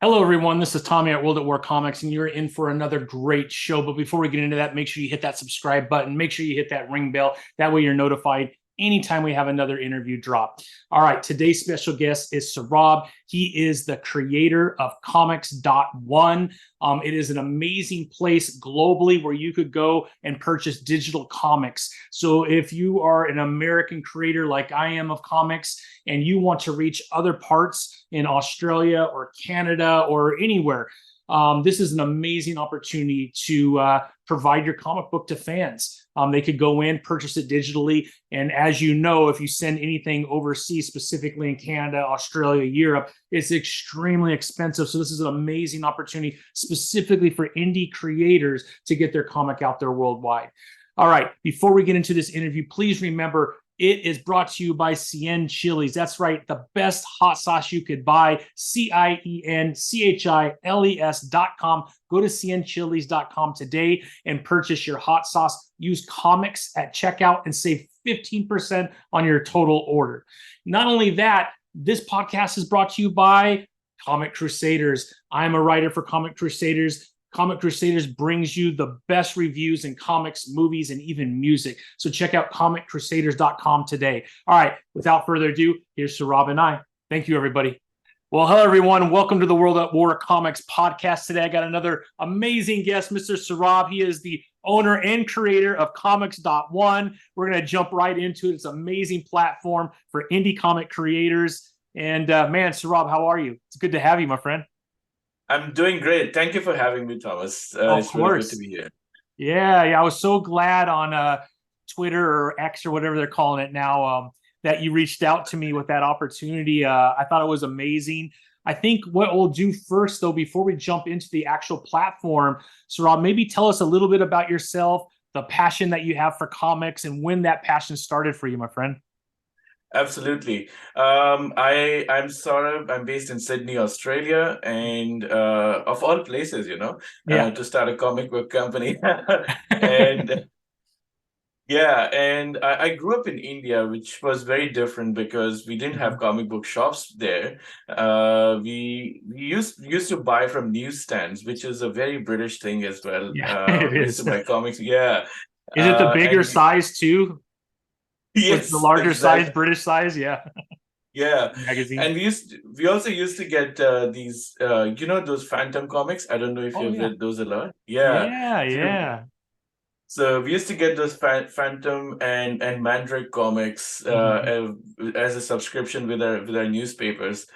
Hello, everyone. This is Tommy at World at War Comics, and you're in for another great show. But before we get into that, make sure you hit that subscribe button. Make sure you hit that ring bell. That way you're notified anytime we have another interview drop. All right, today's special guest is Saurabh. He is the creator of Comix.one. It is an amazing place globally where you could go and purchase digital comics. So if you are an American creator like I am of comics, and you want to reach other parts in Australia or Canada or anywhere, this is an amazing opportunity to provide your comic book to fans. They could go in, purchase it digitally. And as you know, if you send anything overseas, specifically in Canada, Australia, Europe, it's extremely expensive. So this is an amazing opportunity specifically for indie creators to get their comic out there worldwide. All right, before we get into this interview, please remember it is brought to you by Cien Chilies. That's right, the best hot sauce you could buy, CIENCHILES.com. Go to cienchilies.com today and purchase your hot sauce. Use comics at checkout and save 15% on your total order. Not only that, this podcast is brought to you by Comic Crusaders. I'm a writer for Comic Crusaders. Comic Crusaders brings you the best reviews in comics, movies, and even music. So check out comiccrusaders.com today. All right, without further ado, here's Saurabh and I. Thank you, everybody. Well, hello, everyone. Welcome to the World at War Comics podcast. Today, I got another amazing guest, Mr. Saurabh. He is the owner and creator of Comix.one. We're going to jump right into it. It's an amazing platform for indie comic creators. And man, Saurabh, how are you? It's good to have you, my friend. I'm doing great. Thank you for having me, Thomas. Of It's really good course. to be here. Yeah. I was so glad on Twitter or X or whatever they're calling it now that you reached out to me with that opportunity. I thought it was amazing. I think what we'll do first, though, before we jump into the actual platform, Saurabh, maybe tell us a little bit about yourself, the passion that you have for comics, and when that passion started for you, my friend. Absolutely. I'm Saurabh. I'm based in Sydney, Australia, and of all places, Yeah. to start a comic book company. And yeah, and I grew up in India, which was very different because we didn't have comic book shops there. We used to buy from newsstands, which is a very British thing as well. Yeah, it We used is. to buy comics. Yeah. Is it the bigger And size too? Was it the yes, larger size, exactly. British size? Yeah. Yeah, Magazine. and we also used to get these those Phantom comics. I don't know if Oh, you've yeah. read those a lot. Yeah, Yeah. so Yeah. so we used to get those Phantom and Mandrake comics as a subscription with our newspapers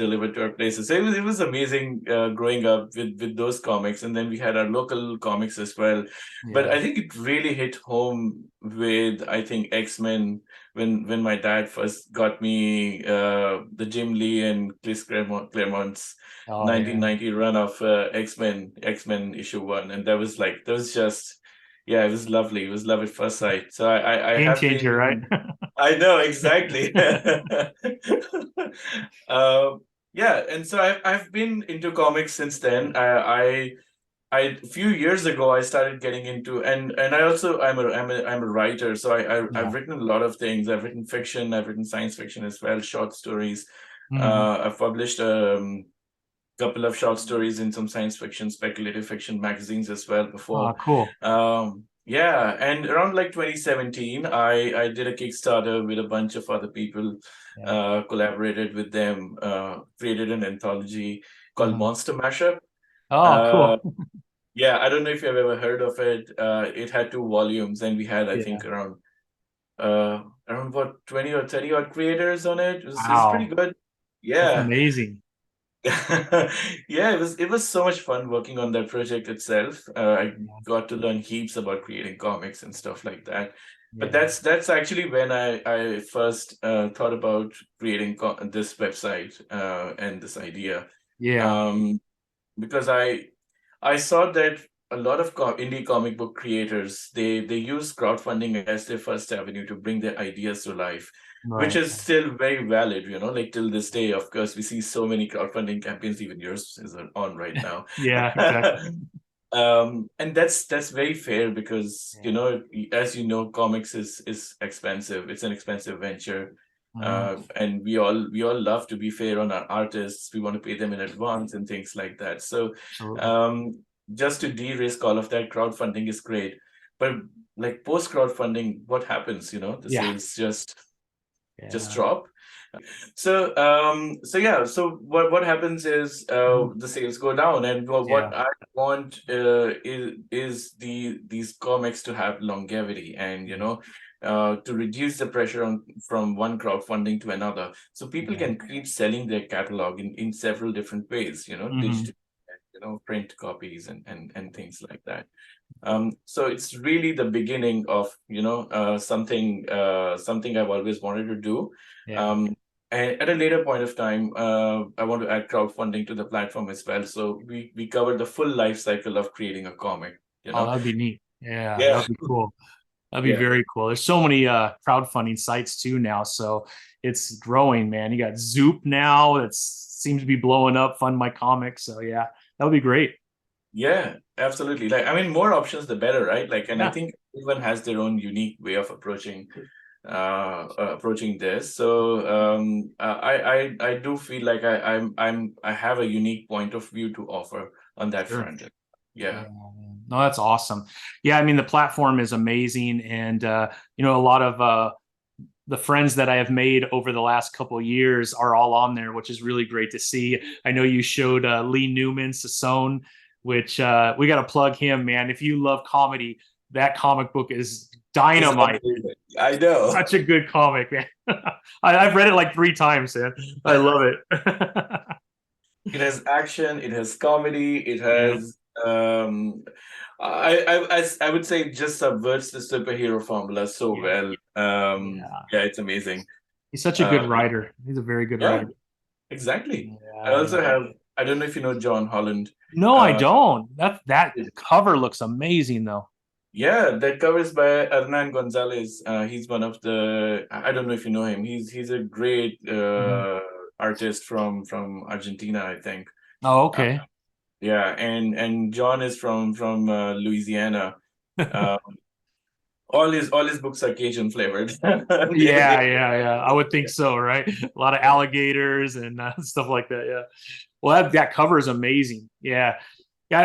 delivered to our places. So it was amazing growing up with those comics, and then we had our local comics as well. But Yeah. I think it really hit home with, I think, X-Men when my dad first got me the Jim Lee and Chris Claremont's Oh, yeah. 1990 run of X-Men issue 1, and that was just, yeah, it was lovely. It was love at first sight. So I Game have changer, right? been. I know exactly. Yeah, and so I've been into comics since then. A few years ago I started getting into, and I also I'm a writer, so I've Yeah. written a lot of things. I've written fiction, I've written science fiction as well, short stories. Mhm. I've published couple of short stories in some science fiction, speculative fiction magazines as well before. Cool. Yeah, and around like 2017, I did a Kickstarter with a bunch of other people, Yeah. collaborated with them, created an anthology called Mhm. Monster Mashup. Oh, Uh, cool. yeah, I don't know if you've ever heard of it. It had 2 volumes, and we had, I Yeah. think, around what, 20 or 30 odd creators on it. It was pretty Wow. good. That's Yeah. amazing. Yeah, it was so much fun working on that project itself. I Yeah. got to learn heaps about creating comics and stuff like that. But Yeah. that's actually when I first thought about creating this website and this idea. Yeah. Um, because I saw that a lot of indie comic book creators, they use crowdfunding as their first avenue to bring their ideas to life, which Right. is still very valid, like till this day. Of course, we see so many crowdfunding campaigns, even yours is on right now. Yeah, exactly. And that's very fair because, Yeah. as you know, comics is expensive. It's an expensive venture. Mm, And we all love to be fair on our artists. We want to pay them in advance and things like that. So absolutely. just to de-risk all of that, crowdfunding is great. But like post crowdfunding, what happens? The Yeah. sales just Yeah. drop. So yeah, so what happens is Mhm. the sales go down, and Yeah. what I want is these comics to have longevity, and to reduce the pressure on from one crowdfunding to another, so people Yeah. can keep selling their catalog in several different ways, Hmm. digital, print copies and things like that. So it's really the beginning of something I've always wanted to do. Yeah. Um, and at a later point of time, I want to add crowdfunding to the platform as well. So we cover the full life cycle of creating a comic. You Oh, know, that'd be neat. Yeah, yeah, that'd be cool. That'd be yeah, very cool. There's so many crowdfunding sites too now, so it's growing, man. You got Zoop now that seems to be blowing up. Fund My Comics. So yeah, that would be great. yeah, absolutely. Like, I mean, more options the better, right? Like, and I Yeah, think everyone has their own unique way of approaching this. So I do feel like I have a unique point of view to offer on that sure. front. Yeah, Yeah. man. No, that's awesome. Yeah, I mean the platform is amazing, and a lot of the friends that I have made over the last couple of years are all on there, which is really great to see. I know you showed Lee Newman Sassone, which we got to plug him, man. If you love comedy, that comic book is It's dynamite. amazing. I know. Such a good comic, man. I've read it like 3 times, man. I love it. It has action, it has comedy, it Yeah, has I would say it just subverts the superhero formula so yeah, well. yeah. Yeah, it's amazing. He's such a good Uh, writer. He's a very good yeah, writer. exactly. I Yeah, also yeah. have, I don't know if you know John Holland. No, I Uh, don't. That cover looks amazing, though. yeah, that covers by Hernan Gonzalez. He's one of the, I don't know if you know him. He's a great Mhm. artist from Argentina, I think. Oh, Uh, okay. yeah, and John is from Louisiana. Uh, all his books are Cajun flavored. Yeah, yeah, yeah. I would think so, right? A lot of alligators and stuff like that. Yeah. Well, that cover is amazing. Yeah. Yeah,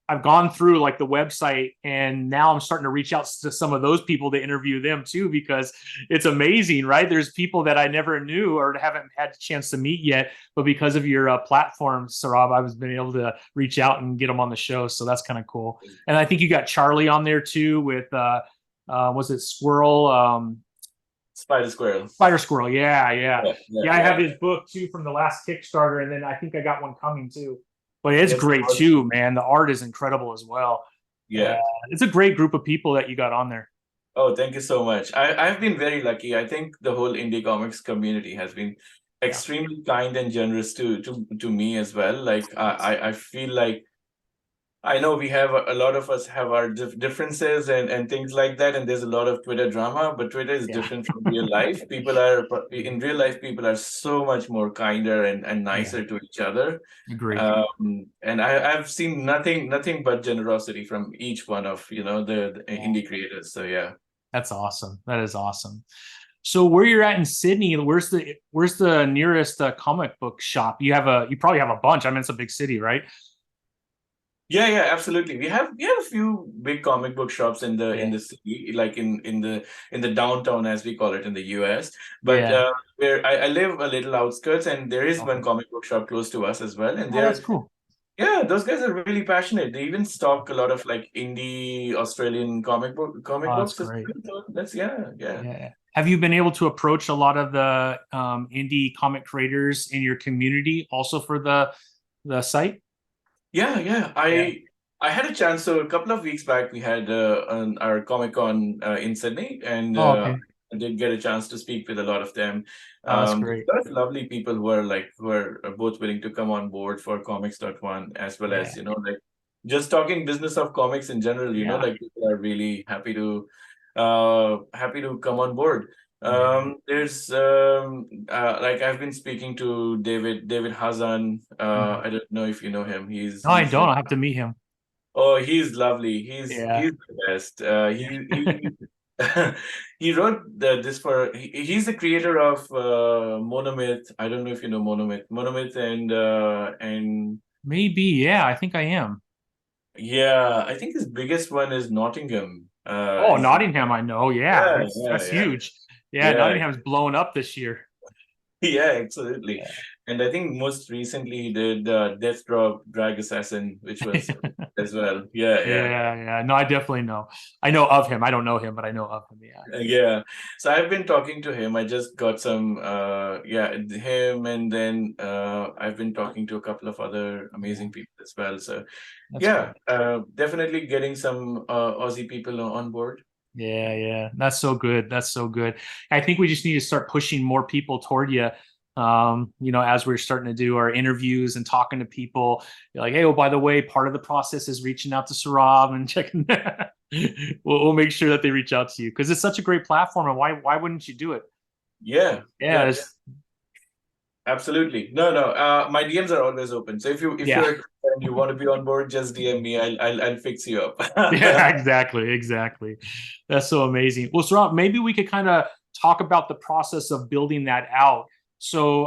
I've gone through like the website, and now I'm starting to reach out to some of those people to interview them too, because it's amazing, right? There's people that I never knew or haven't had a chance to meet yet, but because of your platform, Saurabh, I've been able to reach out and get them on the show. So that's kind of cool. And I think you got Charlie on there too with, was it Squirrel? Spider Squirrel. Spider Squirrel. Yeah, yeah. Yeah, yeah, Yeah, I have yeah. his book too from the last Kickstarter, and then I think I got one coming too. But it's That's great awesome. too, man. The art is incredible as well. Uh, Yeah. it's a great group of people that you got on there. Oh, thank you so much. I've been very lucky. I think the whole indie comics community has been Yeah. extremely kind and generous to me as well. Like I feel like I know we have a lot of us have our differences and things like that, and there's a lot of Twitter drama, but Twitter is Yeah. different from real life. People are in real life, people are so much more kinder and Yeah. nicer to each other. Agree. And I've seen nothing but generosity from each one of the Yeah. indie creators. So yeah. That's awesome. That is awesome. So where you're at in Sydney, where's the nearest comic book shop? You probably have a bunch. I mean, it's a big city, right? Yeah, yeah, absolutely. We have a few big comic book shops in Yeah. the city, like in the downtown, as we call it in the US. But Yeah. where I live a little outskirts, and there is one Okay. comic book shop close to us as well. And Oh, that's cool. yeah, those guys are really passionate. They even stock a lot of like indie Australian comic Oh, that's books as great. well. So that's yeah, yeah. Yeah. Have you been able to approach a lot of the indie comic creators in your community also for the site? Yeah, yeah. Yeah. I had a chance. So a couple of weeks back, we had our Comic-Con in Sydney, and Oh, okay. I did get a chance to speak with a lot of them. Oh, that's There's great. a lot of lovely people who are both willing to come on board for Comix.one, as well Yeah. as like just talking business of comics in general. Yeah. Like people are really happy to come on board. Yeah. There's like I've been speaking to David Hazan. Mhm. I don't know if you know him. He's No, I he's don't. from I have to meet him. Oh, he's lovely. He's Yeah. he's the best. Yeah. He wrote this for he's the creator of Monomyth. I don't know if you know Monomyth and Maybe, yeah, I think I am. yeah, I think his biggest one is Nottingham. Oh, Nottingham, I know. Yeah, Yeah, it's yeah, that's yeah, huge. Yeah, yeah. Nottingham's blowing up this year. Yeah, absolutely. Yeah. And I think most recently he did Death Drag Assassin, which was as well. Yeah, yeah. Yeah, yeah. No, I definitely know. I know of him. I don't know him, but I know of him. Yeah. Yeah. So I've been talking to him. I just got some him, and then I've been talking to a couple of other Yeah. amazing people as well. So That's yeah, cool. definitely getting some Aussie people on board. Yeah, yeah. That's so good. That's so good. I think we just need to start pushing more people toward you. As we're starting to do our interviews and talking to people, you're like, hey, oh, by the way, part of the process is reaching out to Saurabh and checking. We'll make sure that they reach out to you because it's such a great platform. And why wouldn't you do it? Yeah, Yeah, yeah, yeah. Absolutely. No, no. My DMs are always open. So if yeah. you're and you want to be on board, just DM me. I'll fix you Yeah, up. exactly, exactly. That's so amazing. Well, Saurabh, maybe we could kind of talk about the process of building that out. So,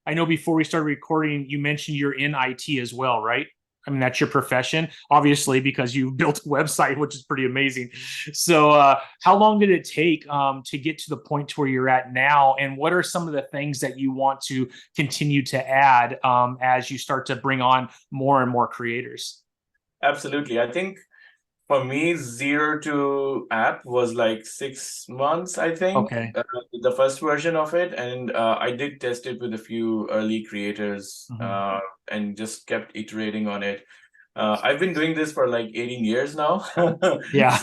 I know before we started recording, you mentioned you're in IT as well, right? I mean, that's your profession, obviously, because you built a website, which is pretty amazing. So, how long did it take to get to the point to where you're at now? And what are some of the things that you want to continue to add as you start to bring on more and more creators? Absolutely. I think for me, zero to app was like 6 months, I think, Okay. the first version of it. And I did test it with a few early creators Mhm. and just kept iterating on it. I've been doing this for like 18 years now. So Yeah.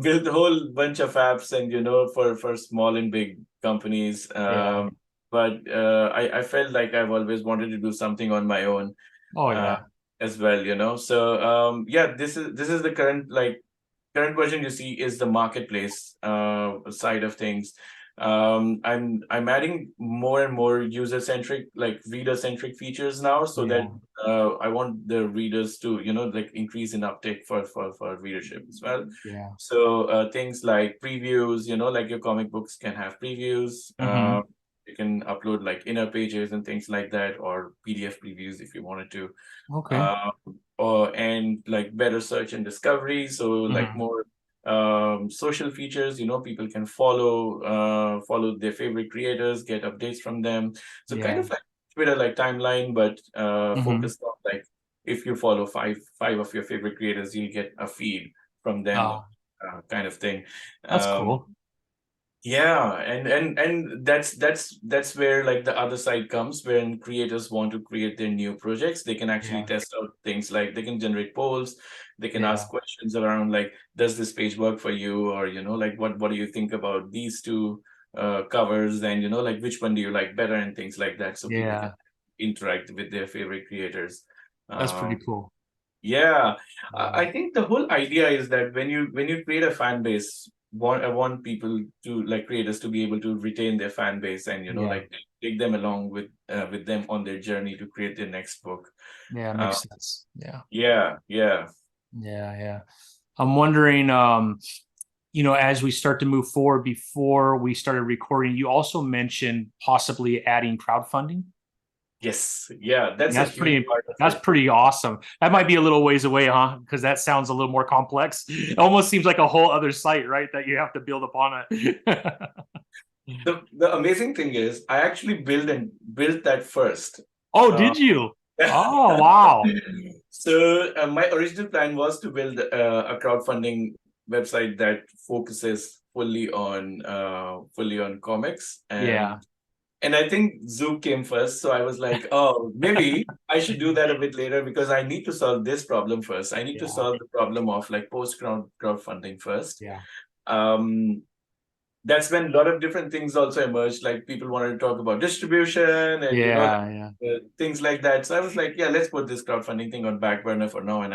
built a whole bunch of apps and, for small and big companies. Yeah. But I felt like I've always wanted to do something on my own. Oh Uh, yeah. as well. So yeah, this is the current version you see is the marketplace side of things. I'm adding more and more user centric, like reader centric features now, so that Yeah. I want the readers to like increase in uptake for readership as well. Yeah. So things like previews, like your comic books can have previews. Hmm. You can upload like inner pages and things like that, or PDF previews if you wanted to. Okay. uh, and like better search and discovery. So like Hmm. more social features. People can follow their favorite creators, get updates from them. So kind Yeah. of like Twitter, like timeline, but Hmm. focused on like if you follow five of your favorite creators, you'll get a feed from them, Oh, kind of thing. that's Um, cool. yeah, and that's where like the other side comes when creators want to create their new projects. They can actually Yeah. test out things like they can generate polls, they can Yeah. ask questions around like, does this page work for you? Or like what do you think about these two covers? And like which one do you like better and things like that. So people can Yeah. interact with their favorite creators. That's pretty Um, cool. yeah, I Yeah. I think the whole idea is that when you create a fan base, I want people to like creators to be able to retain their fan base and Yeah. like take them along with them on their journey to create their next book. Yeah. Uh, Makes sense. Yeah. yeah, yeah. Yeah. Yeah. I'm wondering, as we start to move forward, before we started recording, you also mentioned possibly adding crowdfunding. Yes, yeah, that's a That's huge pretty part of that's it. pretty awesome. That might be a little ways away, huh? Because that sounds a little more complex. It almost seems like a whole other site, right? That you have to build upon it. The amazing thing is I actually built that first. Oh, Uh, did you? Oh, wow. So my original plan was to build a crowdfunding website that focuses fully on comics, Yeah. and I think Zoom came first. So I was like, oh, maybe I should do that a bit later because I need to solve this problem first. I need to Yeah. solve the problem of like post crowdfunding first. Yeah. Um, that's when a lot of different things also emerged. Like people wanted to talk about distribution and Yeah. Yeah. things like that. So I was like, yeah, let's put this crowdfunding thing on back burner for now, and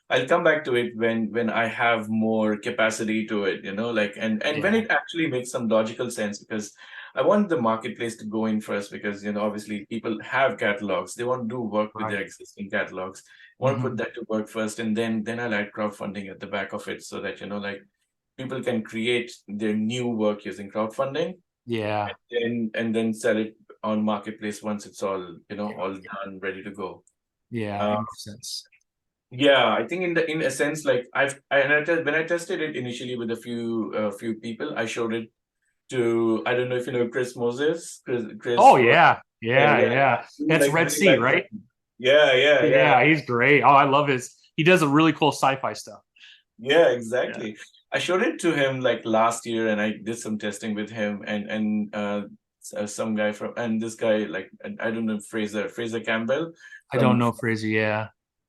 I'll come back to it when I have more capacity to it. Like and when Yeah. it actually makes some logical sense, because I want the marketplace to go in first, because obviously people have catalogs. They want to do work with Right. their existing catalogs. I want to put Hmm. that to work first, and then I'll add crowdfunding at the back of it, so that like people can create their new work using crowdfunding, Yeah. and then sell it on marketplace once it's all, all done, ready to go. Yeah, Uh, it makes sense. yeah, I think in a sense, like when I tested it initially with a few people, I showed it to, I don't know if you know Chris Moses. Chris Oh work. yeah, Yeah, yeah, yeah. yeah. He It's like Red really Sea, liked right? it. Yeah, yeah, yeah. Yeah, he's great. Oh, I love his. He does a really cool sci-fi stuff. Yeah, Yeah. exactly. I showed it to him like last year, and I did some testing with him some guy from, and this guy, like, I don't know, Fraser Campbell I don't from, know Fraser. Yeah,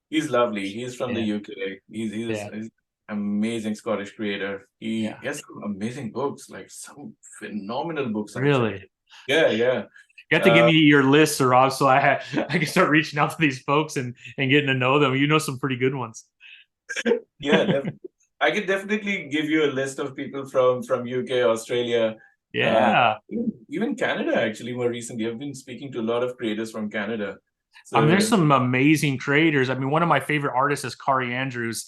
he's lovely. He's from the yeah, UK. yeah, He's amazing Scottish creator. yeah. He has some amazing books, like some phenomenal books actually. Really. Yeah, yeah. You have to give Uh, me your list, Saurabh, so I can start reaching out to these folks and getting to know them. You know some pretty good ones. yeah, I could definitely give you a list of people from UK, Australia, Yeah. even Canada. Actually, more recently, I've been speaking to a lot of creators from Canada. There's So, some amazing creators. I mean, one of my favorite artists is Kari Andrews,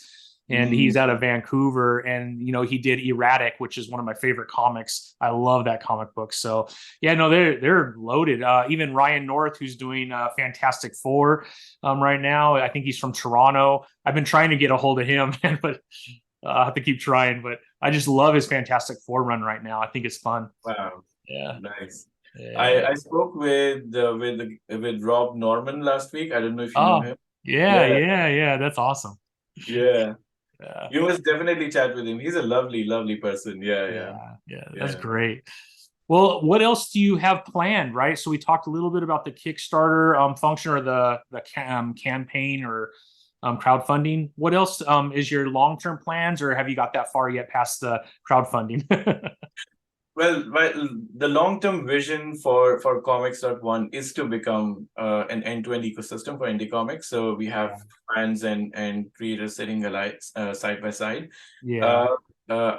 and he's mm, out of Vancouver. And he did Erratic, which is one of my favorite comics. I love that comic book. So yeah, no, they're loaded. Even Ryan North, who's doing Fantastic Four right now. I think he's from Toronto. I've been trying to get a hold of him, but I have to keep trying. But I just love his Fantastic Four run right now. I think it's fun. wow, Yeah, nice. yeah. I spoke with Rob Norman last week. I don't know if you know Oh, him. yeah, Yeah, yeah, yeah. That's awesome. yeah. Yeah. You must definitely chat with him. He's a lovely, lovely person. Yeah, yeah, Yeah, yeah, that's yeah. great. Well, what else do you have planned, right? So we talked a little bit about the Kickstarter function or the campaign or crowdfunding. What else is your long-term plans, or have you got that far yet past the crowdfunding? Well, the long-term vision for Comix.one is to become an end-to-end ecosystem for indie comics. So we have Yeah, fans and creators sitting alike, side by side. yeah, Uh,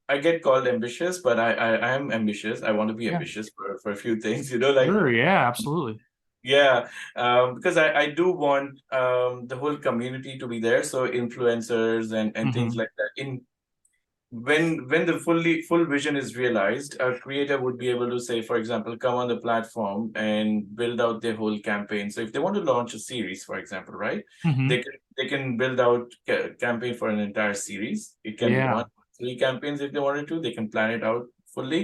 I get called ambitious, but I am ambitious. I want to be yeah. ambitious for a few things, like, Sure, yeah, absolutely. yeah, because I do want the whole community to be there. So influencers and things Hmm. like that. When the full vision is realized, a creator would be able to say, for example, come on the platform and build out their whole campaign. So if they want to launch a series, for example, right, Hmm. they can build out campaign for an entire series. It can be Yeah, 1, 3 campaigns if they wanted to. They can plan it out fully.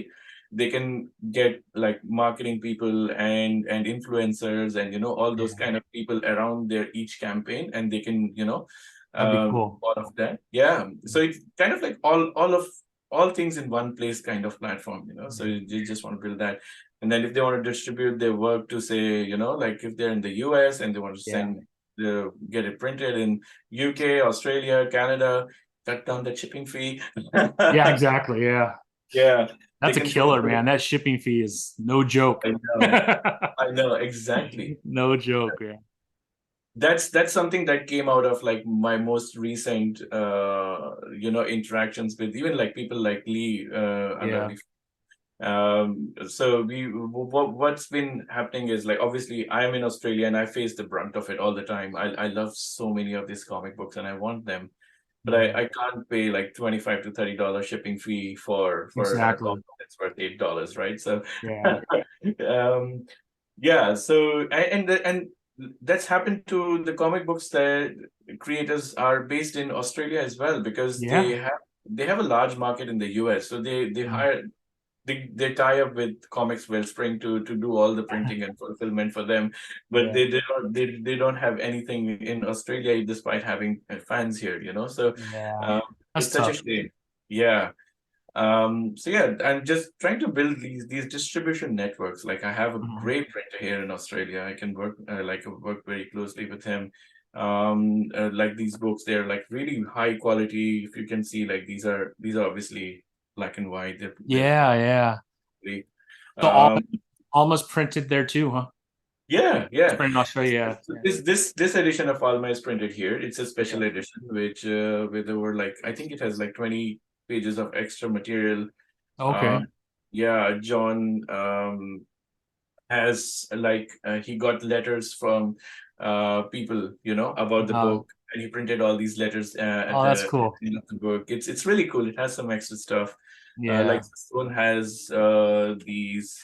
They can get like marketing people and influencers and all those yeah, kind of people around their each campaign, and they can that'd be cool. all of that. Yeah. So it's kind of like all things in one place kind of platform, So you just want to build that. And then if they want to distribute their work to, say, like if they're in the US and they want to Yeah, get it printed in UK, Australia, Canada, cut down the shipping fee. yeah, exactly. Yeah, Yeah, they that's a can put killer, man. That shipping fee is no joke. I know. I know exactly. No joke. Yeah. That's something that came out of like my most recent interactions with even like people like Lee Yeah. so what's been happening is, like, obviously I'm in Australia and I face the brunt of it all the time. I love so many of these comic books and I want them, but Mhm. I can't pay like $25 to $30 shipping fee for a Exactly. comic that's worth $8, right? So Yeah. um yeah, so and that's happened to the comic books that creators are based in Australia as well, because Yeah. they have a large market in the US. So they Mm. hire they tie up with Comics Wellspring to do all the printing and fulfillment for them, but Yeah. they don't have anything in Australia despite having fans here, So Yeah. um, That's it's such a tough. shame. Yeah. So yeah, I'm just trying to build these distribution networks. Like I have a Mhm. great printer here in Australia. I can work very closely with him. Like these books, they're like really high quality. If you can see, like these are obviously black and white. They're Yeah. Yeah. really, So all um, almost printed there too, huh? yeah, It's yeah. printed in Australia. So Yeah. this edition of Alma is printed here. It's a Yeah. special edition, which with over, like, I think it has like 20 pages of extra material. Okay. Um, yeah, John has, like, he got letters from people, about the Uh, book, and he printed all these letters at Oh, that's the cool. end of the book. It's really cool. It has some extra stuff. Yeah. Like this one has these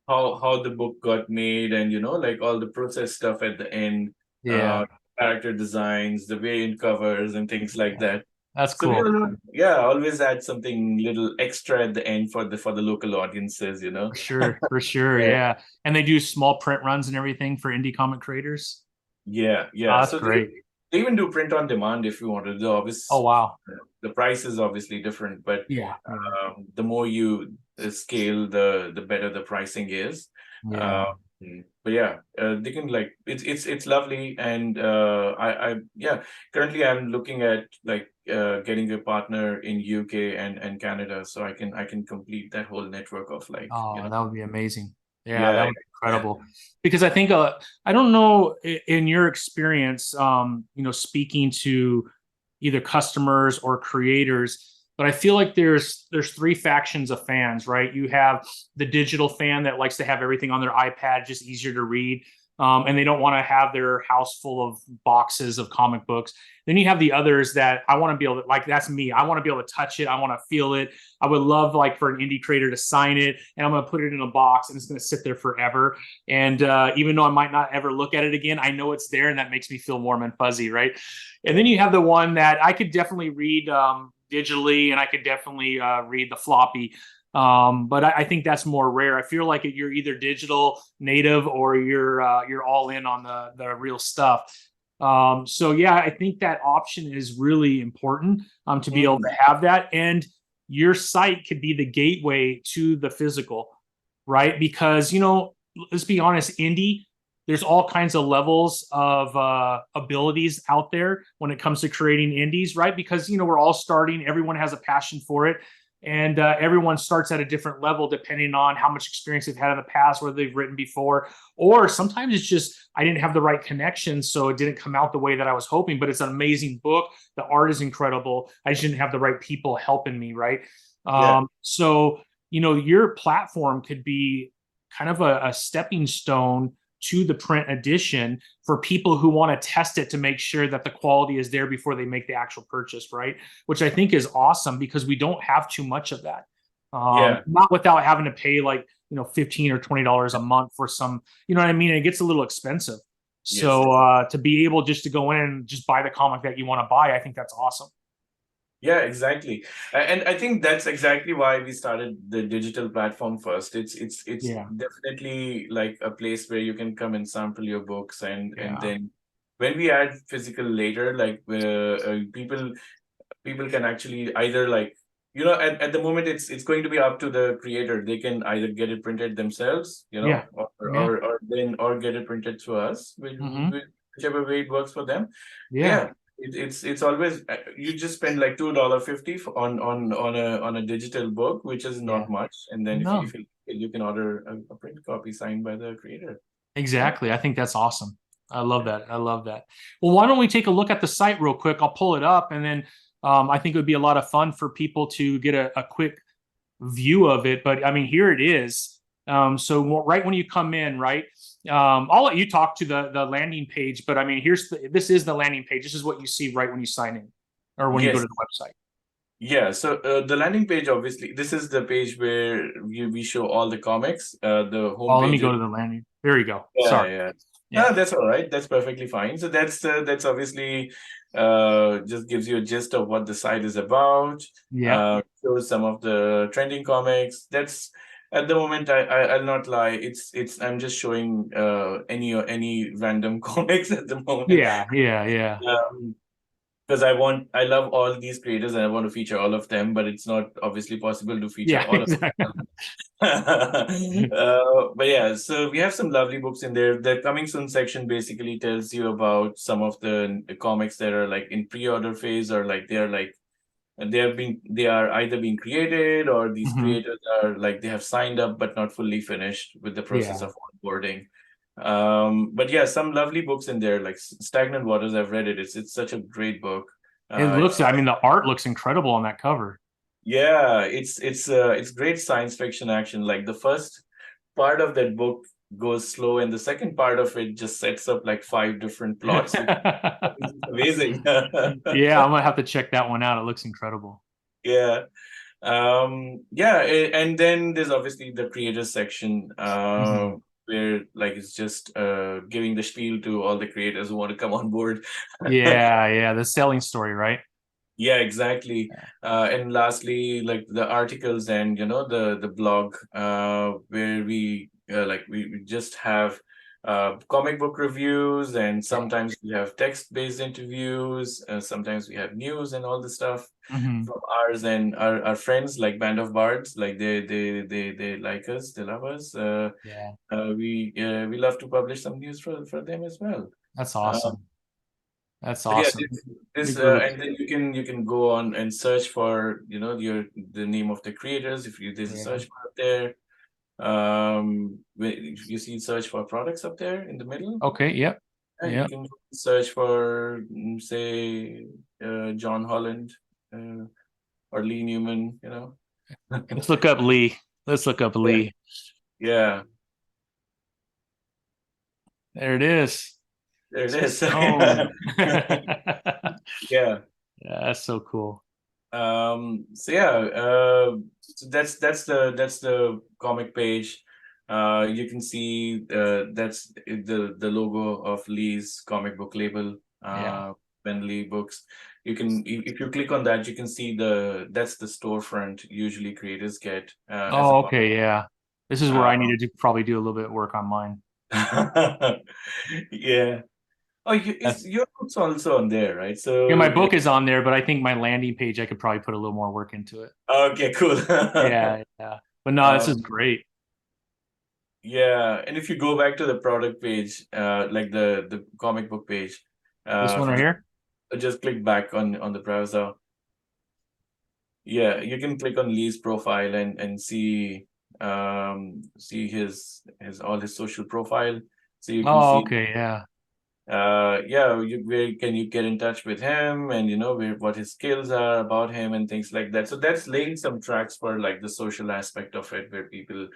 how the book got made, and like all the process stuff at the end, Yeah. uh character designs, the variant covers, and things like that. That's So we cool. yeah, always add something little extra at the end for the local audiences. For sure. For sure. Yeah, Yeah. And they do small print runs and everything for indie comic creators. yeah, Oh, yeah. that's So great. they even do print on demand if you wanted. Oh, wow. The price is obviously different, but Yeah. Yeah. the more you scale, the better the pricing is. Yeah. Um, but yeah, they can like it's lovely, and I yeah. Currently, I'm looking at like getting a partner in UK and Canada, so I can complete that whole network of like Oh, that would be amazing. Yeah, that yeah, would be yeah, incredible. Because I think I don't know in your experience, speaking to either customers or creators, but I feel like there's three factions of fans, right? You have the digital fan that likes to have everything on their iPad, just easier to read. And they don't want to have their house full of boxes of comic books. Then you have the others that I want to be able to, like, that's me. I want to be able to touch it. I want to feel it. I would love like for an indie creator to sign it, and I'm going to put it in a box and it's going to sit there forever. And even though I might not ever look at it again, I know it's there, and that makes me feel warm and fuzzy, right? And then you have the one that I could definitely read digitally, and I could definitely read the floppy. But I think that's more rare. I feel like you're either digital native or you're all in on the real stuff. So yeah, I think that option is really important to be able to Mhm. have that. And your site could be the gateway to the physical, right? Because, let's be honest, indie, there's all kinds of levels of abilities out there when it comes to creating indies, right? Because, we're all starting, everyone has a passion for it. And everyone starts at a different level depending on how much experience they've had in the past, whether they've written before, or sometimes it's just I didn't have the right connection, so it didn't come out the way that I was hoping. But it's an amazing book. The art is incredible. I just didn't have the right people helping me, right? Yeah, So your platform could be kind of a stepping stone to the print edition for people who want to test it to make sure that the quality is there before they make the actual purchase, right? Which I think is awesome because we don't have too much of that. yeah, Not without having to pay like, $15 or $20 a month for some, you know what I mean? It gets a little expensive. yes. So to be able just to go in and just buy the comic that you want to buy, I think that's awesome. Yeah, exactly. And I think that's exactly why we started the digital platform first. It's Yeah. definitely like a place where you can come and sample your books, and Yeah. then when we add physical later, like people can actually either like at the moment it's going to be up to the creator. They can either get it printed themselves, Yeah. or Yeah. or get it printed through us, Hmm. whichever way it works for them. But Yeah. yeah, it's always you just spend like $2.50 on a digital book, which is Yeah. not much, and then No. if you can order a print copy signed by the creator. Yeah. Exactly. I think that's awesome. I love that. I love that. Well, why don't we take a look at the site real quick? I'll pull it up, and then I think it would be a lot of fun for people to get a quick view of it. But I mean, here it is. So right when you come in, right? I'll let you talk to the landing page, but I mean, this is the landing page. This is what you see right when you sign in, or when you go Yes. to the website. Yeah, so the landing page, obviously, this is the page where we show all the comics. The home Oh, let me page go is, to the landing. There you go. yeah, Sorry. yeah. No, Yeah. that's all right. That's perfectly fine. So that's obviously just gives you a gist of what the site is about. Yeah. Shows some of the trending comics. That's at the moment. I'll not lie. I'm just showing any random comics at the moment. Yeah. Yeah. Yeah. Um, because I love all these creators and I want to feature all of them, but it's not obviously possible to feature Yeah. all of Exactly. them. But yeah, so we have some lovely books in there. The coming soon section basically tells you about some of the comics that are like in pre-order phase, or like they are either being created, or these Hmm. creators are like they have signed up but not fully finished with the process Yeah. of onboarding. But yeah, some lovely books in there, like Stagnant Waters. I've read it. It's such a great book. It It's looks, I mean, the art looks incredible on that cover. Yeah, it's great science fiction action. Like the first part of that book goes slow, and the second part of it just sets up like 5 different plots. It's amazing. Yeah, I'm gonna have to check that one out. It looks incredible. Yeah. And then there's obviously the creators section, Mhm. where like it's just giving the spiel to all the creators who want to come on board. Yeah, the selling story, right? Yeah, exactly. Yeah. And lastly, like the articles and the blog, where we just have comic book reviews, and Yeah. sometimes we have text-based interviews, sometimes we have news and all the stuff Mhm. from ours and our friends like Band of Bards. Like they like us, they love us. Yeah. We love to publish some news for them as well. That's Uh, awesome. That's but yeah, awesome. this Big really and then you can go on and search for the name of the creators. If there's a yeah. search bar up there, if you see search for products up there in the middle, Okay, yep. you Yep. can search for say John Holland, or Lee Newman. Let's look up Lee. Let's look up Yeah, Lee. yeah, There it is. there it is. Stone. Yeah, Yeah. that's so cool. So yeah, so that's the comic page. You can see that's the logo of Lee's comic book label, Yeah. Ben Lee Books. If you click on that, you can see that's the storefront usually creators get as a Oh, part. okay, yeah. This is where I Uh, needed to probably do a little bit of work on mine. yeah. Oh, That's your book's also on there, right? yeah, my So book is on there, but I think my landing page I could probably put a little more work into it. okay, cool. Yeah. But no, this is Um, great. Yeah, and if you go back to the product page, like the comic book page, This one right here. just click back on the browser. Yeah, you can click on Lee's profile and see his all his social profile. So you can Oh, see okay, yeah. where can you get in touch with him, and what his skills are about him and things like that. So that's laying some tracks for like the social aspect of it, where people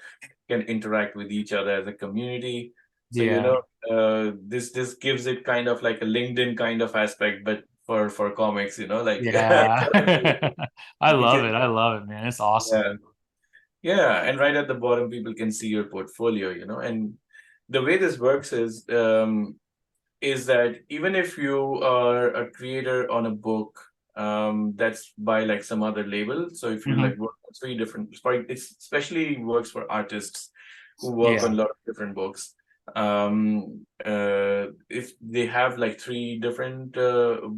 can interact with each other as a community. So Yeah. this gives it kind of like a LinkedIn kind of aspect, but for comics, like Yeah. I you love can, it. I love it, man. It's awesome. yeah, yeah, and right at the bottom, people can see your portfolio, and the way this works is that even if you are a creator on a book that's by like some other label, so if you Mhm. like work on 3 different, it especially works for artists who work on Yeah. a lot of different books. If they have like 3 different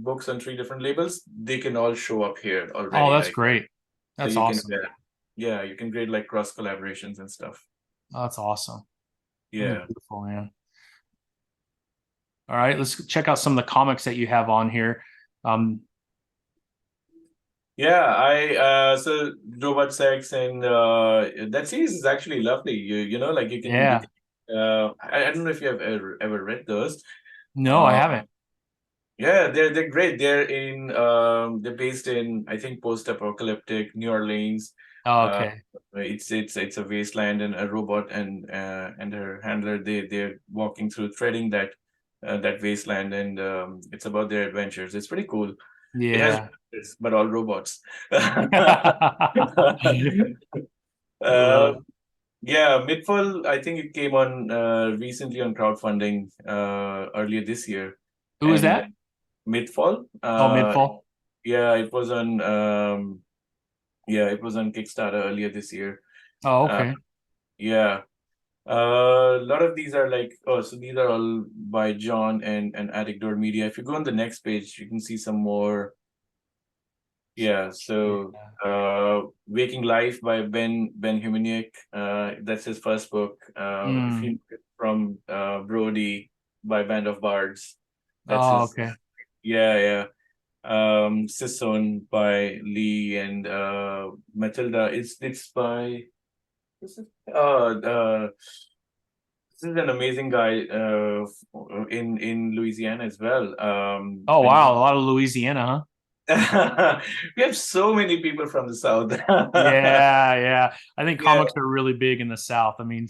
books on 3 different labels, they can all show up here Oh, already. that's Like, great. so That's you can, awesome. yeah, you can create like cross collaborations and stuff. Oh, that's awesome. That's Yeah. beautiful, man. All right, let's check out some of the comics that you have on here. Um, Yeah, I so Robot Sex and that series is actually lovely. Like yeah. I don't know if you have ever read those. No, I Uh haven't. yeah, they're great. They're based in, I think, post-apocalyptic New Orleans. Oh, Uh okay. it's a wasteland, and a robot and her handler, they're walking through, threading that wasteland, and it's about their adventures. It's pretty cool. It has Yeah. robots, but all robots. I love uh, it. yeah, Midfall, I think it came on recently on crowdfunding earlier this year. Who is And that? Midfall, Oh, Midfall. yeah, it was on Kickstarter earlier this year. Oh, Uh, okay. yeah. A lot of these are like, oh, so these are all by John and Attic Door Media. If you go on the next page, you can see some more. Yeah, so Yeah. Waking Life by Ben Humaniuk. That's his first book. If you Mm. look at from Brody by Band of Bards, that's Oh, his. okay. Yeah, yeah. Sisson by Lee, and Matilda. It's by this is this is an amazing guy in Louisiana as well. Oh, And wow. A lot of Louisiana, huh? we have so many people from the South. Yeah, yeah. I think Yeah, comics are really big in the South. I mean,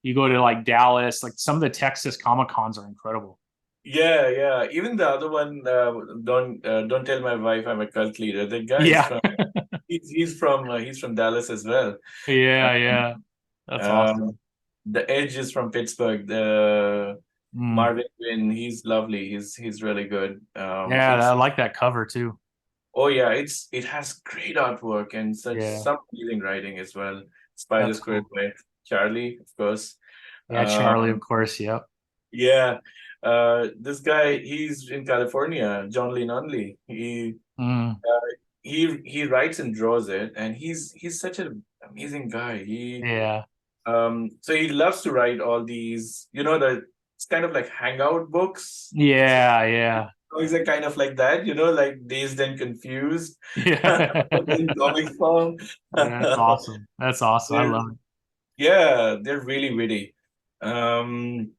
You go to like Dallas, like some of the Texas Comic Cons are incredible. Yeah, yeah. Even the other one, don't tell my wife I'm a cult leader. The guy is Yeah. from he's from Dallas as well. Uh, Yeah, yeah. That's um, awesome. the Edge is from Pittsburgh. The Mm. Marvin Quinn, he's lovely. He's really good. So Yeah, I like that cover too. oh yeah, it has great artwork and such Yeah, some amazing writing as well. Spider that's Square cool. by Charlie, of course. Yeah, Charlie, of Um, course. Yep. yeah, this guy, he's in California, John Lee Nunley. Mm. He writes and draws it, and he's such an amazing guy. Yeah. So he loves to write all these, it's kind of like hangout books. Yeah, yeah. Comics are kind of like that, like Dazed and Confused Yeah. in comic form. That's awesome. That's awesome. I They're, love it. yeah, they're really witty. Um,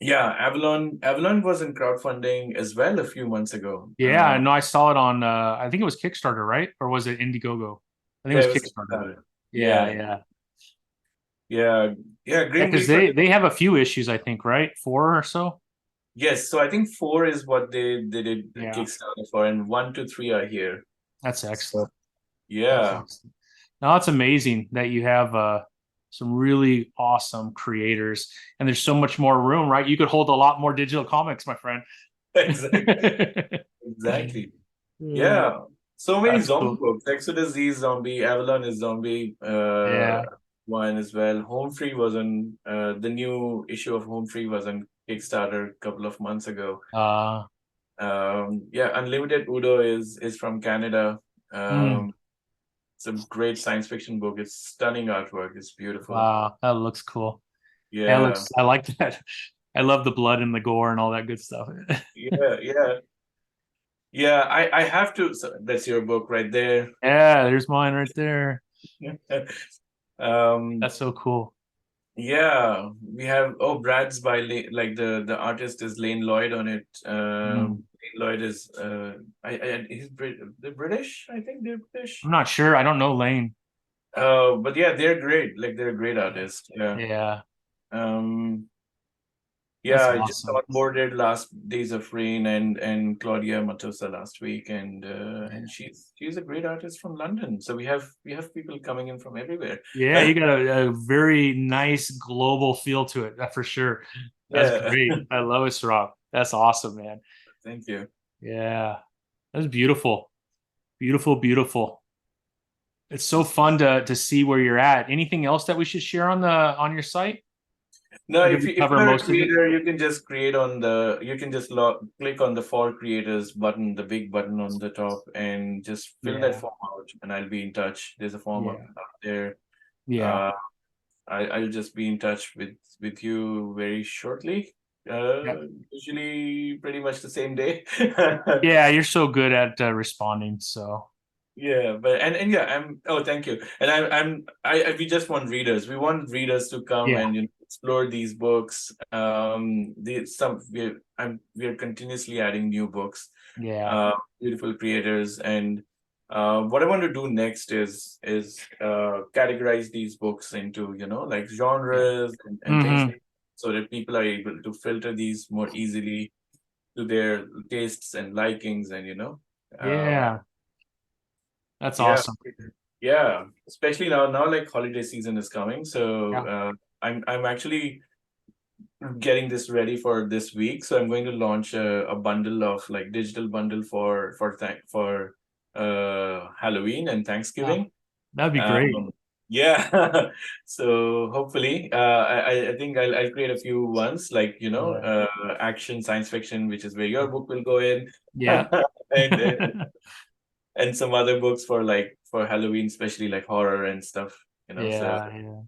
yeah, Avalon was in crowdfunding as well a few months ago. Yeah, I know I saw it on I think it was Kickstarter, right? Or was it Indiegogo? I think it Yeah, was it was Kickstarter. Kickstarter. Yeah, Yeah, yeah. yeah, yeah. Yeah, Grim because Reaper. they have a few issues, I think, right? Four or so. Yes, so I think four is what they did Yeah, Kickstarter for, and one to three are here. that's So excellent. That's yeah, excellent. Now it's amazing that you have some really awesome creators, and there's so much more room, right? You could hold a lot more digital comics, my friend. exactly, exactly. Mm, Yeah, so many that's zombie cool. books. Exodus is zombie, Avalon is zombie. Yeah. One as well. Home Free was on the new issue of Home Free was on Kickstarter a couple of months ago. Uh, Yeah, Unlimited Udo is from Canada. mm, Um, it's a great science fiction book. It's stunning artwork. It's beautiful. wow, that looks cool. That Yeah, looks. I like that. I love the blood and the gore and all that good stuff. yeah, yeah, yeah. I have to. So that's your book right there. Yeah, there's mine right there. Um, That's so cool. yeah, we have. Oh, Brad's by like the artist is Lane Lloyd on it. Mm. Lane Lloyd is he's they're British. I think they're I'm British. not sure. I don't know Lane. But yeah, they're great. Like they're a great artist. Yeah. Yeah, Um, yeah, that's I just awesome. onboarded last Days of Rain and Claudia Matosa last week, and she's a great artist from London. So we have people coming in from everywhere. Yeah, you got a very nice global feel to it, that for sure. That's Yeah, great. I love it, Saurabh. That's awesome, man. thank you. Yeah, that's beautiful. Beautiful, beautiful. It's so fun to see where you're at. Anything else that we should share on the on your site? No, Or did if we if cover you're a most of it? creator, you can just you can just click on the For Creators button, the big button on the top, and just fill that Yeah, form out, and I'll be in touch. There's a form up yeah, there. yeah, Uh, I'll just be in touch with you very shortly. yeah. Usually pretty much the same day. Yeah, you're so good at responding. So Yeah, but and yeah, oh, thank you. And we just want readers. We want readers to come yeah, and explore these books. We're continuously adding new books, yeah, beautiful creators, and what I want to do next is categorize these books into like yeah. genres and things Mm-hmm. like so that people are able to filter these more easily to their tastes and likings and um, Yeah, that's yeah, awesome. yeah, especially now like holiday season is coming, so Yeah, I'm actually getting this ready for this week. So I'm going to launch a bundle of like digital bundle for Halloween and yeah, Thanksgiving. that'd be great. Um, yeah, so hopefully, I think I'll create a few ones like Yeah, action, science fiction, which is where your book will go in, yeah, and and some other books for like for Halloween, especially like horror and stuff. So yeah, yeah.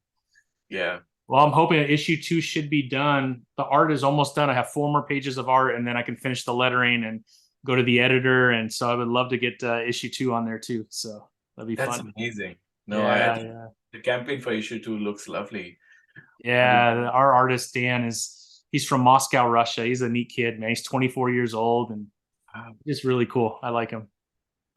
yeah. Well, I'm hoping that issue two should be done. The art is almost done. I have four more pages of art, and then I can finish the lettering and go to the editor. And so I would love to get issue two on there too. So that'd be That's fun. amazing. No, I Yeah, think yeah, the campaign for issue two looks lovely. I would. yeah. Our artist Dan is he's from Moscow, Russia. He's a neat kid, man. He's 24 years old and just really cool. I like him.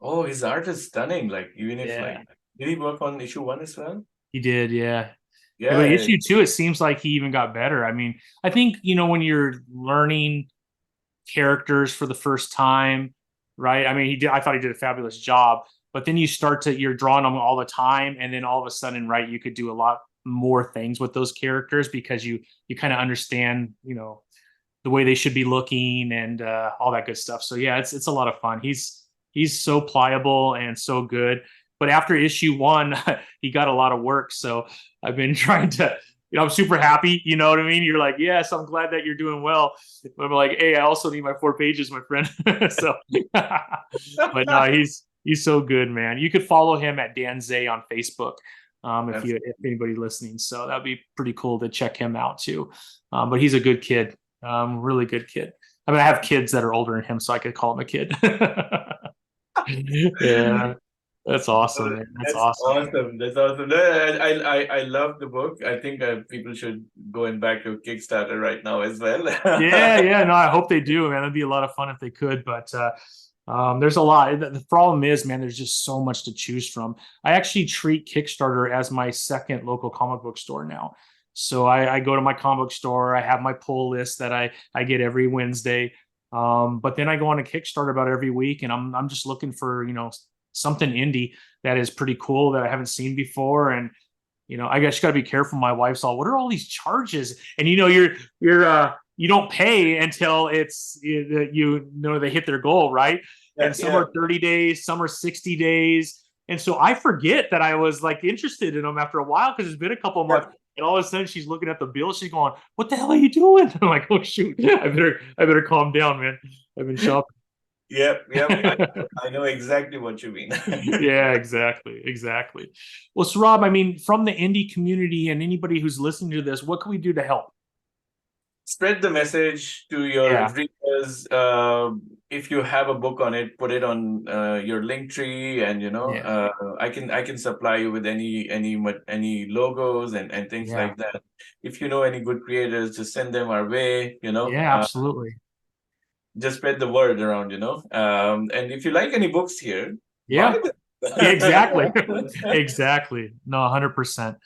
Oh, his art is stunning. Like even if Yeah, like, did he work on issue one as well? he did. Yeah, Yeah, but Yeah, issue two, it seems like he even got better. I mean, I think, when you're learning characters for the first time, right? I mean, I thought he did a fabulous job, but then you're drawing them all the time. And then all of a sudden, right, you could do a lot more things with those characters because you kind of understand, the way they should be looking and all that good stuff. So yeah, it's a lot of fun. He's so pliable and so good. But after issue one, he got a lot of work. So I've been trying to, I'm super happy. You know what I mean? You're like, yes, I'm glad that you're doing well. But I'm like, hey, I also need my 4 pages, my friend. So, but no, he's so good, man. You could follow him at Dan Zay on Facebook. If anybody listening, so that'd be pretty cool to check him out too. But he's a good kid, really good kid. I mean, I have kids that are older than him, so I could call him a kid. Yeah, that's awesome, man. That's That's awesome. awesome. That's awesome. No, I love the book. I think people should go and back to Kickstarter right now as well. Yeah. No, I hope they do, man. It'd be a lot of fun if they could, but there's a lot. The problem is, man, there's just so much to choose from. I actually treat Kickstarter as my second local comic book store now. So I go to my comic book store. I have my pull list that I get every Wednesday. But then I go on a Kickstarter about every week, and I'm just looking for something indie that is pretty cool that I haven't seen before. And I guess you got to be careful. My wife's all, what are all these charges? And you don't pay until it's they hit their goal, right? And some are 30 days, some are 60 days. And so I forget that I was like interested in them after a while because it's been a couple of months. And all of a sudden she's looking at the bill. She's going, what the hell are you doing? I'm like, oh shoot, I better calm down, man. I've been shopping. Yep. I know exactly what you mean. Yeah, exactly. Well, Saurabh, I mean, from the indie community and anybody who's listening to this, what can we do to help? Spread the message to your Yeah, readers. If you have a book on it, put it on your link tree, and yeah, I can supply you with any logos and things yeah, like that. If you know any good creators, just send them our way. yeah, absolutely. Just spread the word around. And if you like any books here, buy Yeah, yeah, exactly. them. Exactly. No, 100%.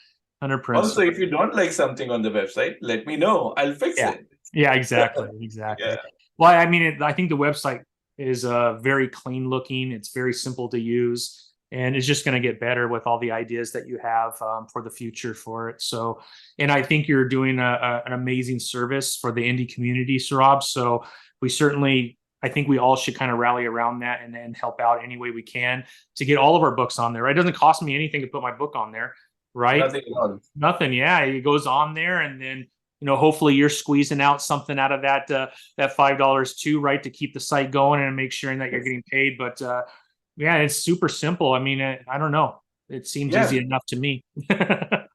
100%. Also, if you don't like something on the website, let me know. I'll fix Yeah. it. Yeah, exactly. Yeah. Exactly. Well, I mean, I think the website is very clean looking. It's very simple to use, and it's just going to get better with all the ideas that you have for the future for it. So, and I think you're doing an amazing service for the indie community, Saurabh. So I think we all should kind of rally around that and then help out any way we can to get all of our books on there. Right? It doesn't cost me anything to put my book on there, right? Nothing at all. Nothing. Yeah, it goes on there, and then hopefully you're squeezing out something out of that $5 too, right, to keep the site going and make sure that you're getting paid. But yeah, it's super simple. I mean, I don't know. It seems Yeah. easy enough to me. I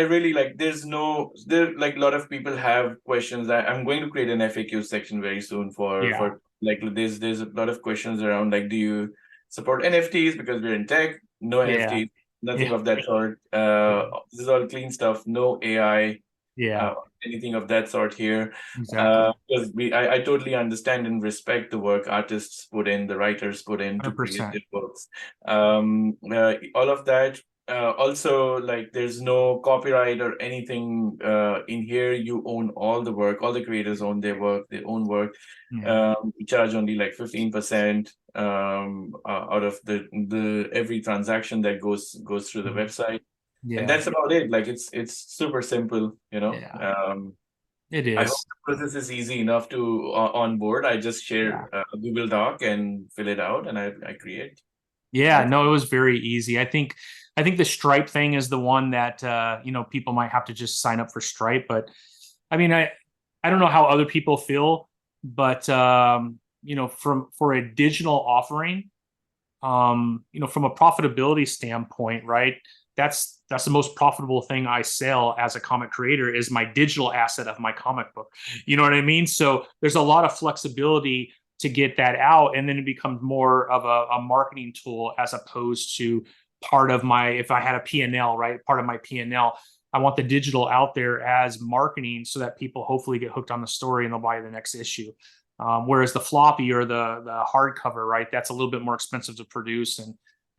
really like, like a lot of people have questions. I'm going to create an FAQ section very soon Yeah, for like, there's a lot of questions around, like, do you support NFTs because we're in tech? No yeah, NFTs, nothing yeah, of that sort. This is all clean stuff, no AI, yeah, anything of that sort here. exactly. Because I totally understand and respect the work artists put in, the writers put in to create 100%. their works. All of that. Also, like, there's no copyright or anything in here. You own all the work. All the creators own their own work. Yeah, We charge only like 15% out of the every transaction that goes through the website, and yeah, that's about it. Like, it's super simple. yeah. It I hope is. the process is easy enough to onboard. I just Yeah. share a Google Doc and fill it out, and I create. Yeah, That's no, it was very easy. I think the Stripe thing is the one that people might have to just sign up for Stripe, but I mean, I don't know how other people feel, but for a digital offering, from a profitability standpoint, right? That's the most profitable thing I sell as a comic creator is my digital asset of my comic book. You know what I mean? So there's a lot of flexibility to get that out, and then it becomes more of a marketing tool as opposed to part of my, if I had a P&L, right? Part of my P&L. I want the digital out there as marketing so that people hopefully get hooked on the story and they'll buy the next issue. Whereas the floppy or the hardcover, right, that's a little bit more expensive to produce,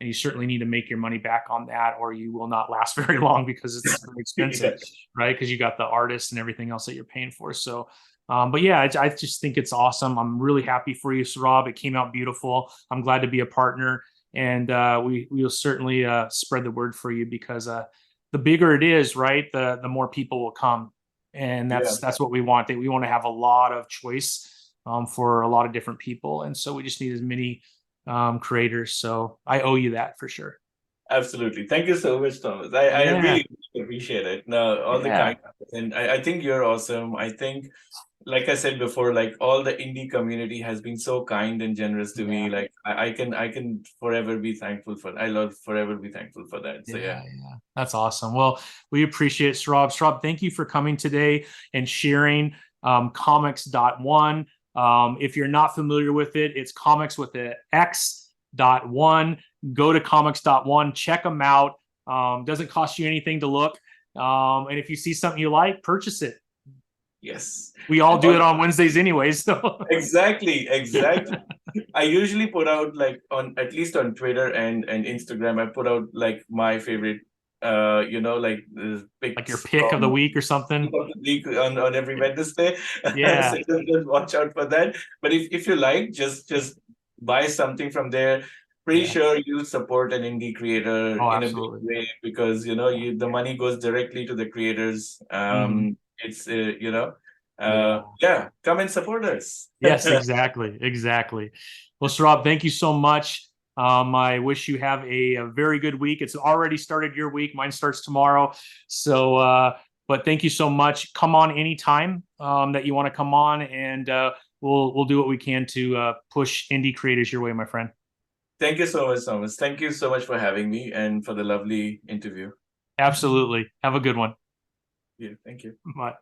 and you certainly need to make your money back on that, or you will not last very long because it's very expensive, right? Because you got the artists and everything else that you're paying for. So, but yeah, I just think it's awesome. I'm really happy for you, Saurabh. It came out beautiful. I'm glad to be a partner, and we will certainly spread the word for you, because the bigger it is, right, the more people will come, and that's what we want. We want to have a lot of choice for a lot of different people, and so we just need as many creators. So I owe you that for sure. Absolutely. Thank you so much, Thomas. I really appreciate it. No, all the kind, and I think you're awesome. I think, like I said before, like all the indie community has been so kind and generous to me. Like I can forever be thankful for. I love forever be thankful for that. So yeah. That's awesome. Well, we appreciate it, Saurabh. Saurabh, thank you for coming today and sharing Comix.one. If you're not familiar with it, it's Comix with the X.one. Go to Comix.one, check them out. Doesn't cost you anything to look. And if you see something you like, purchase it. Yes. We all do it on Wednesdays anyways. So Exactly. I usually put out, like, on at least on Twitter and Instagram, I put out like my favorite like your pick of the week or something. Of the week on every Wednesday. Yeah. So just watch out for that. But if you like, just buy something from there. Pretty sure you support an indie creator in a big way, because the money goes directly to the creators. It's come and support us. Yes, exactly. Well, Saurabh, thank you so much. I wish you have a very good week. It's already started your week. Mine starts tomorrow. So, but thank you so much. Come on anytime that you want to come on, and we'll do what we can to push indie creators your way, my friend. Thank you so much, Thomas. Thank you so much for having me and for the lovely interview. Absolutely. Have a good one. Yeah, thank you. Bye.